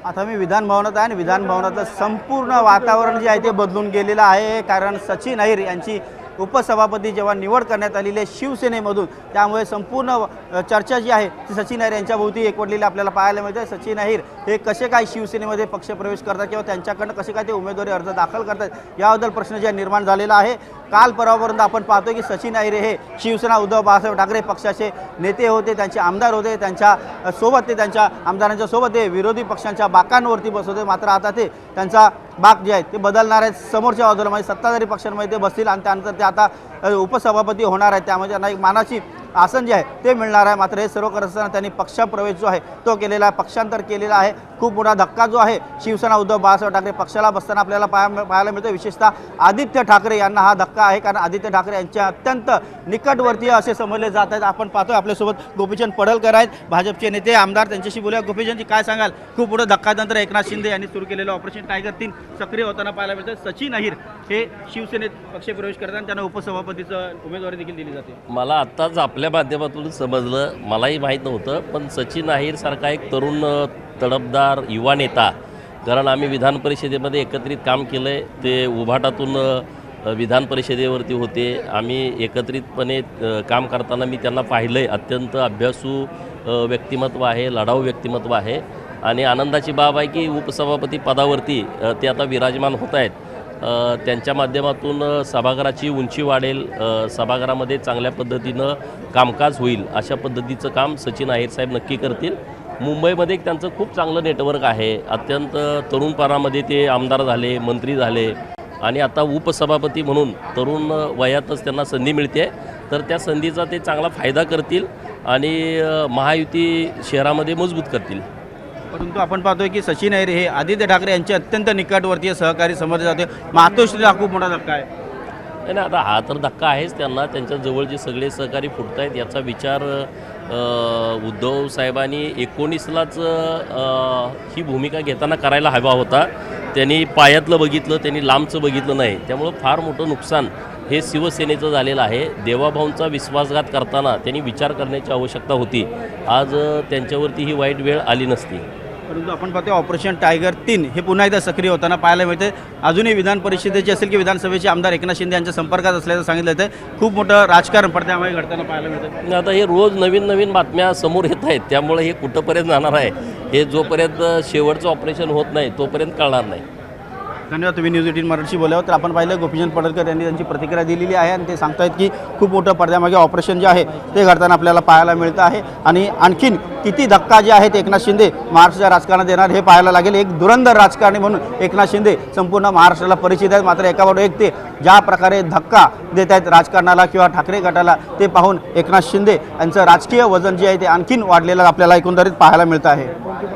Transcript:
आता मी विधान भवनात आहे आणि विधान भवनाचं संपूर्ण वातावरण जे आहे ते बदलून गेलेलं आहे, कारण सचिन अहिर यांची उपसभापती जेव्हा निवड करण्यात आलेली आहे शिवसेनेमधून, त्यामुळे संपूर्ण चर्चा जी आहे ती सचिन अहिर यांच्याभोवती एकवटलेली आपल्याला पाहायला मिळते। सचिन अहिर हे कसे काय शिवसेनेमध्ये पक्षप्रवेश करतात किंवा त्यांच्याकडनं कसे काय ते उमेदवारी अर्ज दाखल करतात याबद्दल प्रश्न जे निर्माण झालेला आहे। काल परवापर्यंत आपण पाहतोय की सचिन अहिर हे शिवसेना उद्धव बाळासाहेब ठाकरे पक्षाचे नेते होते, त्यांचे आमदार होते, त्यांच्या सोबत ते त्यांच्या आमदारांच्या सोबत ते विरोधी पक्षांच्या बाकांवरती बसत होते। मात्र आता ते त्यांचा बाक जे आहे ते बदलणार आहेत, समोरच्या बाजूला म्हणजे सत्ताधारी पक्षांमध्ये ते बसतील आणि त्यानंतर ते आता उपसभापती होणार आहेत, त्यामध्ये त्यांना एक मानाची आसन जे आहे ते मिळणार आहे। मात्र हे सर्व करत असताना त्यांनी पक्षप्रवेश जो आहे तो केलेला आहे, पक्षांतर केलेला आहे। खूप मोठा धक्का जो आहे शिवसेना उद्धव बाळासाहेब ठाकरे पक्षाला बसताना आपल्याला पाहायला मिळतो। विशेषतः आदित्य ठाकरे यांना हा धक्का आहे, कारण आदित्य ठाकरे यांच्या अत्यंत निकटवर्तीय असे समजले जात आहेत। आपण पाहतोय आपल्यासोबत गोपीचंद पडळकर आहेत, भाजपचे नेते आमदार, त्यांच्याशी बोलूया। गोपीचंदजी, काय सांगाल? खूप मोठं धक्कानंतर एकनाथ शिंदे यांनी सुरू केलेलं ऑपरेशन टायगर 3 सक्रिय होताना पाहायला मिळतं। सचिन अहिर हे शिवसेनेत पक्षप्रवेश करताना त्यांना उपसभापतीचं उमेदवारी देखील दिली जाते। मला आत्ताच आपल्या माध्यमातून समजलं, मलाही माहीत नव्हतं, पण सचिन अहिर सारखा एक तरुण तडफदार युवा नेता, कारण आम्ही विधान परिषदेमध्ये एकत्रित काम केलं आहे, ते उभाटातून विधान परिषदेवरती होते, आम्ही एकत्रितपणे काम करताना मी त्यांना पाहिलं आहे। अत्यंत अभ्यासू व्यक्तिमत्व आहे, लढाऊ व्यक्तिमत्व आहे आणि आनंदाची बाब आहे की उपसभापती पदावरती ते आता विराजमान होत आहेत। त्यांच्या माध्यमातून सभागृहाची उंची वाढेल, सभागृहामध्ये चांगल्या पद्धतीनं कामकाज होईल, अशा पद्धतीचं काम सचिन अहिर साहेब नक्की करतील। मुंबईमध्ये एक त्यांचं खूप चांगलं नेटवर्क आहे, अत्यंत तरुणपणामध्ये ते आमदार झाले, मंत्री झाले आणि आता उपसभापती म्हणून तरुण वयातच त्यांना संधी मिळते, तर त्या संधीचा ते चांगला फायदा करतील आणि महायुती शहरामध्ये मजबूत करतील। परंतु आपण पाहतोय की सचिन अहिर हे आदित्य ठाकरे यांचे अत्यंत निकटवर्तीय सहकारी समजले जाते, मातोश्रीला खूप मोठा धक्का आहे। नाही, आता हा तर धक्का आहेच त्यांना, त्यांच्या जवळचे सगळे सहकारी फुटत आहेत याचा विचार उद्धव साहेबांनी 19लाच ही भूमिका घेताना करायला हवा होता। त्यांनी पायातलं बघितलं, त्यांनी लांबचं बघितलं नाही, त्यामुळं फार मोठं नुकसान हे शिवसेनेचं झालेलं आहे। देवाभाऊंचा विश्वासघात करताना त्यांनी विचार करण्याची आवश्यकता होती, आज त्यांच्यावरती ही वाईट वेळ आली नसती। परंतु आपण पाहतो ऑपरेशन टायगर 3 हे पुन्हा एकदा सक्रिय होताना पाहायला मिळते। अजूनही विधान परिषदेचे असेल की विधानसभेचे आमदार एकनाथ शिंदे यांच्या संपर्कात असल्याचं सांगितलं जातं। खूप मोठं राजकारण पडद्यामागे घडताना पाहायला मिळतं। आता हे रोज नवीन नवीन बातम्या समोर येत आहेत, त्यामुळे हे कुठंपर्यंत जाणार आहे हे जोपर्यंत शेवटचं ऑपरेशन होत नाही तोपर्यंत कळणार नाही। धन्यवाद। तुम्ही न्यूज 18 मराठीशी बोलावर तर आपण पाहिलं गोपीचंद पडळकर यांनी त्यांची प्रतिक्रिया दिलेली आहे आणि ते सांगतायत की खूप मोठं पडद्यामागे ऑपरेशन जे आहे ते घडताना आपल्याला पाहायला मिळतं आहे आणि आणखीन किती धक्का जे आहे ते एकनाथ शिंदे महाराष्ट्राच्या राजकारणात देणार हे पाहायला लागेल। एक धुरंधर राजकारणी म्हणून एकनाथ शिंदे संपूर्ण महाराष्ट्राला परिचित आहेत, मात्र एकापाठोपाठ एक ते ज्या प्रकारे धक्का देत आहेत राजकारणाला किंवा ठाकरे गटाला, ते पाहून एकनाथ शिंदे यांचं राजकीय वजन जे आहे ते आणखीन वाढलेलं आपल्याला एकंदरीत पाहायला मिळतं आहे।